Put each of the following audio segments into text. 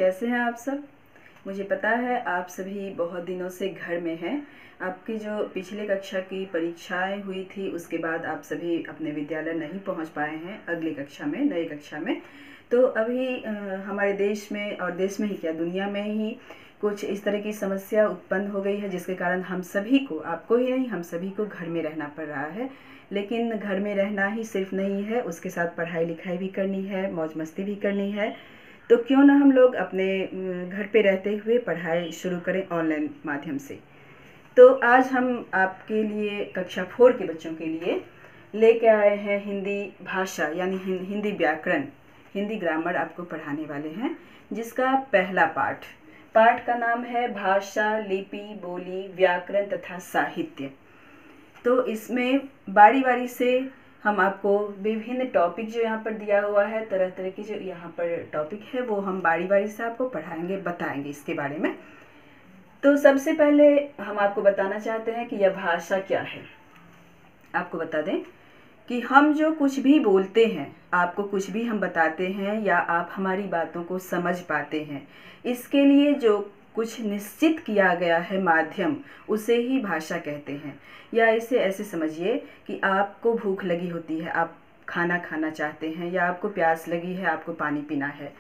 कैसे हैं आप सब। मुझे पता है आप सभी बहुत दिनों से घर में हैं। आपकी जो पिछले कक्षा की परीक्षाएं हुई थी उसके बाद आप सभी अपने विद्यालय नहीं पहुंच पाए हैं अगली कक्षा में, नई कक्षा में। तो अभी हमारे देश में, और देश में ही क्या दुनिया में ही कुछ इस तरह की समस्या उत्पन्न हो गई है जिसके कारण हम सभी को, आपको ही नहीं हम सभी को घर में रहना पड़ रहा है। लेकिन घर में रहना ही सिर्फ नहीं है, उसके साथ पढ़ाई लिखाई भी करनी है, मौज मस्ती भी करनी है। तो क्यों ना हम लोग अपने घर पे रहते हुए पढ़ाई शुरू करें ऑनलाइन माध्यम से। तो आज हम आपके लिए कक्षा 4 के बच्चों के लिए लेके आए हैं हिंदी भाषा यानी हिंदी व्याकरण, हिंदी ग्रामर आपको पढ़ाने वाले हैं, जिसका पहला पाठ का नाम है भाषा, लिपि, बोली, व्याकरण तथा साहित्य। तो इसमें बारी बारी से हम आपको विभिन्न टॉपिक जो यहाँ पर दिया हुआ है, तरह तरह के जो यहाँ पर टॉपिक है वो हम बारी बारी से आपको पढ़ाएंगे, बताएंगे इसके बारे में। तो सबसे पहले हम आपको बताना चाहते हैं कि यह भाषा क्या है। आपको बता दें कि हम जो कुछ भी बोलते हैं, आपको कुछ भी हम बताते हैं या आप हमारी बातों को समझ पाते हैं, इसके लिए जो कुछ निश्चित किया गया है माध्यम, उसे ही भाषा कहते हैं। या इसे ऐसे समझिए कि आपको भूख लगी होती है, आप खाना खाना चाहते हैं, या आपको प्यास लगी है, आपको पानी पीना है।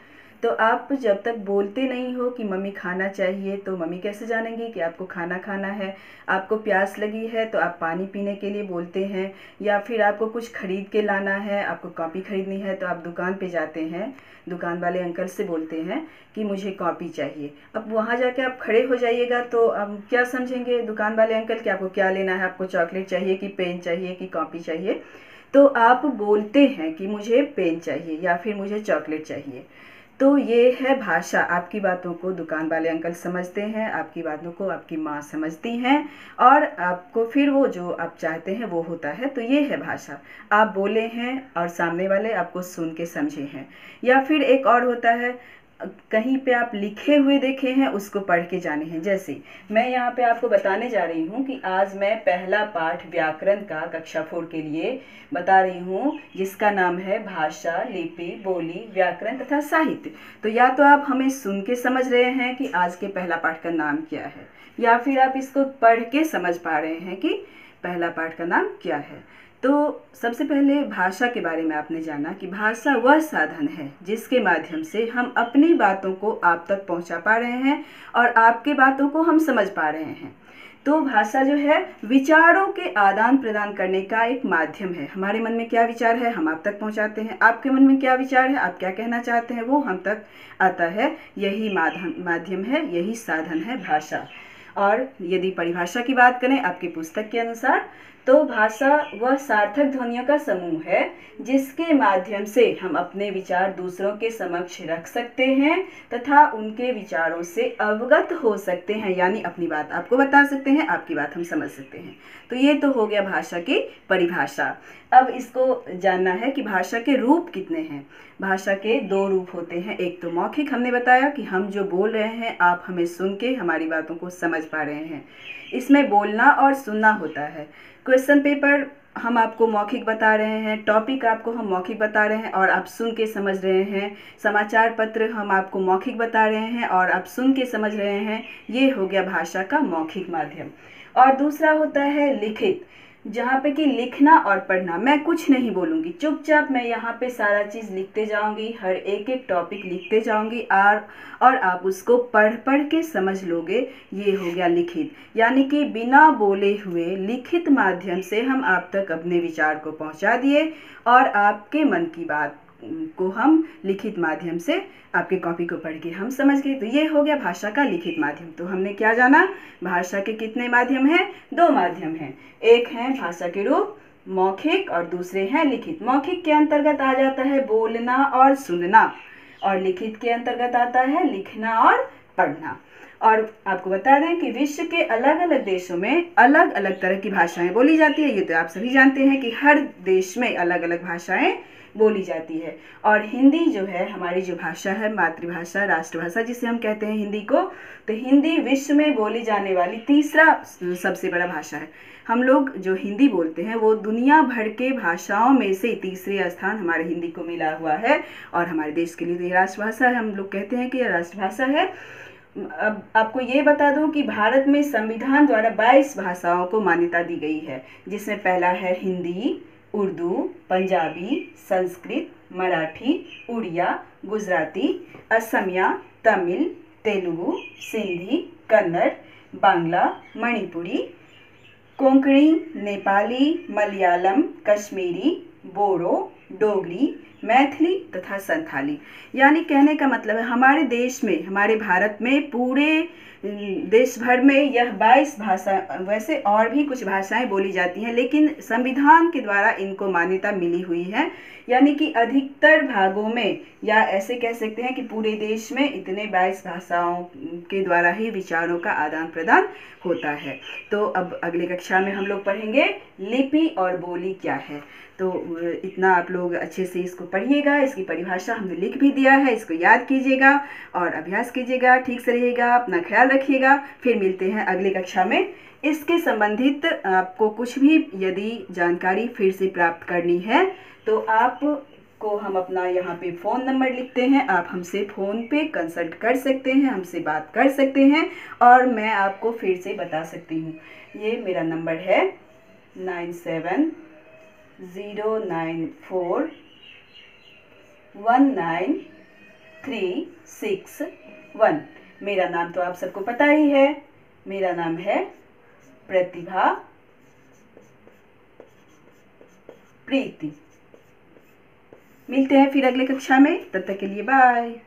तो आप जब तक बोलते नहीं हो कि मम्मी खाना चाहिए, तो मम्मी कैसे जानेंगी कि आपको खाना खाना है। आपको प्यास लगी है तो आप पानी पीने के लिए बोलते हैं, या फिर आपको कुछ खरीद के लाना है, आपको कॉपी खरीदनी है तो आप दुकान पे जाते हैं, दुकान वाले अंकल से बोलते हैं कि मुझे कॉपी चाहिए। अब वहाँ जाके आप खड़े हो जाइएगा तो अब क्या समझेंगे दुकान वाले अंकल कि आपको क्या लेना है, आपको चॉकलेट चाहिए कि पेन चाहिए कि कॉपी चाहिए। तो आप बोलते हैं कि मुझे पेन चाहिए या फिर मुझे चॉकलेट चाहिए। तो ये है भाषा। आपकी बातों को दुकान वाले अंकल समझते हैं, आपकी बातों को आपकी माँ समझती हैं, और आपको फिर वो जो आप चाहते हैं वो होता है। तो ये है भाषा। आप बोले हैं और सामने वाले आपको सुन के समझे हैं। या फिर एक और होता है, कहीं पे आप लिखे हुए देखे हैं, उसको पढ़ के जाने हैं। जैसे मैं यहाँ पे आपको बताने जा रही हूँ कि आज मैं पहला पाठ व्याकरण का कक्षा 4 के लिए बता रही हूँ, जिसका नाम है भाषा, लिपि, बोली, व्याकरण तथा साहित्य। तो या तो आप हमें सुन के समझ रहे हैं कि आज के पहला पाठ का नाम क्या है, या फिर आप इसको पढ़ के समझ पा रहे हैं कि पहला पाठ का नाम क्या है। तो सबसे पहले भाषा के बारे में आपने जाना कि भाषा वह साधन है जिसके माध्यम से हम अपनी बातों को आप तक पहुंचा पा रहे हैं और आपके बातों को हम समझ पा रहे हैं। तो भाषा जो है विचारों के आदान प्रदान करने का एक माध्यम है। हमारे मन में क्या विचार है हम आप तक पहुंचाते हैं, आपके मन में क्या विचार है, आप क्या कहना चाहते हैं, वो हम तक आता है। यही माध्यम है, यही साधन है भाषा। और यदि परिभाषा की बात करें आपकी पुस्तक के अनुसार, तो भाषा वह सार्थक ध्वनियों का समूह है जिसके माध्यम से हम अपने विचार दूसरों के समक्ष रख सकते हैं तथा उनके विचारों से अवगत हो सकते हैं, यानी अपनी बात आपको बता सकते हैं, आपकी बात हम समझ सकते हैं। तो ये तो हो गया भाषा की परिभाषा। अब इसको जानना है कि भाषा के रूप कितने हैं। भाषा के 2 रूप होते हैं। एक तो मौखिक, हमने बताया कि हम जो बोल रहे हैं आप हमें सुन के हमारी बातों को समझ पा रहे हैं। इसमें बोलना और सुनना होता है। क्वेश्चन पेपर हम आपको मौखिक बता रहे हैं, टॉपिक आपको हम मौखिक बता रहे हैं और आप सुन के समझ रहे हैं। समाचार पत्र हम आपको मौखिक बता रहे हैं और आप सुन के समझ रहे हैं। ये हो गया भाषा का मौखिक माध्यम। और दूसरा होता है लिखित, जहाँ पे कि लिखना और पढ़ना। मैं कुछ नहीं बोलूँगी, चुपचाप मैं यहाँ पे सारा चीज़ लिखते जाऊँगी, हर एक एक टॉपिक लिखते जाऊँगी और आप उसको पढ़ के समझ लोगे। ये हो गया लिखित, यानी कि बिना बोले हुए लिखित माध्यम से हम आप तक अपने विचार को पहुँचा दिए और आपके मन की बात को हम लिखित माध्यम से आपके कॉपी को पढ़ के हम समझ गए। तो ये हो गया भाषा का लिखित माध्यम। तो हमने क्या जाना, भाषा के कितने माध्यम हैं, 2 माध्यम हैं। एक है भाषा के रूप मौखिक और दूसरे हैं लिखित। मौखिक के अंतर्गत आ जाता है बोलना और सुनना, और लिखित के अंतर्गत आता है लिखना और पढ़ना। और आपको बता दें कि विश्व के अलग अलग देशों में अलग अलग तरह की भाषाएं बोली जाती है। ये तो आप सभी जानते हैं कि हर देश में अलग अलग भाषाएं बोली जाती है। और हिंदी जो है हमारी जो भाषा है, मातृभाषा, राष्ट्रभाषा जिसे हम कहते हैं हिंदी को, तो हिंदी विश्व में बोली जाने वाली तीसरा सबसे बड़ा भाषा है। हम लोग जो हिंदी बोलते हैं वो दुनिया भर के भाषाओं में से तीसरे स्थान हमारे हिंदी को मिला हुआ है। और हमारे देश के लिए तो ये राष्ट्रभाषा है, हम लोग कहते हैं कि यह राष्ट्रभाषा है। अब आपको ये बता दूं कि भारत में संविधान द्वारा 22 भाषाओं को मान्यता दी गई है, जिसमें पहला है हिंदी, उर्दू, पंजाबी, संस्कृत, मराठी, उड़िया, गुजराती, असमिया, तमिल, तेलुगु, सिंधी, कन्नड़, बांग्ला, मणिपुरी, कोंकणी, नेपाली, मलयालम, कश्मीरी, बोडो, डोगरी, मैथिली तथा संथाली। यानी कहने का मतलब है हमारे देश में, हमारे भारत में, पूरे देश भर में यह 22 भाषा, वैसे और भी कुछ भाषाएं बोली जाती हैं, लेकिन संविधान के द्वारा इनको मान्यता मिली हुई है। यानी कि अधिकतर भागों में, या ऐसे कह सकते हैं कि पूरे देश में इतने 22 भाषाओं के द्वारा ही विचारों का आदान प्रदान होता है। तो अब अगले कक्षा में हम लोग पढ़ेंगे लिपि और बोली क्या है। तो इतना आप लोग अच्छे से इसको पढ़िएगा। इसकी परिभाषा हमने लिख भी दिया है, इसको याद कीजिएगा और अभ्यास कीजिएगा। ठीक से रहिएगा, अपना ख्याल रखिएगा। फिर मिलते हैं अगली कक्षा में। इसके संबंधित आपको कुछ भी यदि जानकारी फिर से प्राप्त करनी है तो आप को हम अपना यहाँ पे फ़ोन नंबर लिखते हैं, आप हमसे फ़ोन पे कंसल्ट कर सकते हैं, हमसे बात कर सकते हैं और मैं आपको फिर से बता सकती हूँ। ये मेरा नंबर है 9709419361। मेरा नाम तो आप सबको पता ही है, मेरा नाम है प्रतिभा प्रीति। मिलते हैं फिर अगले कक्षा में, तब तक के लिए बाय।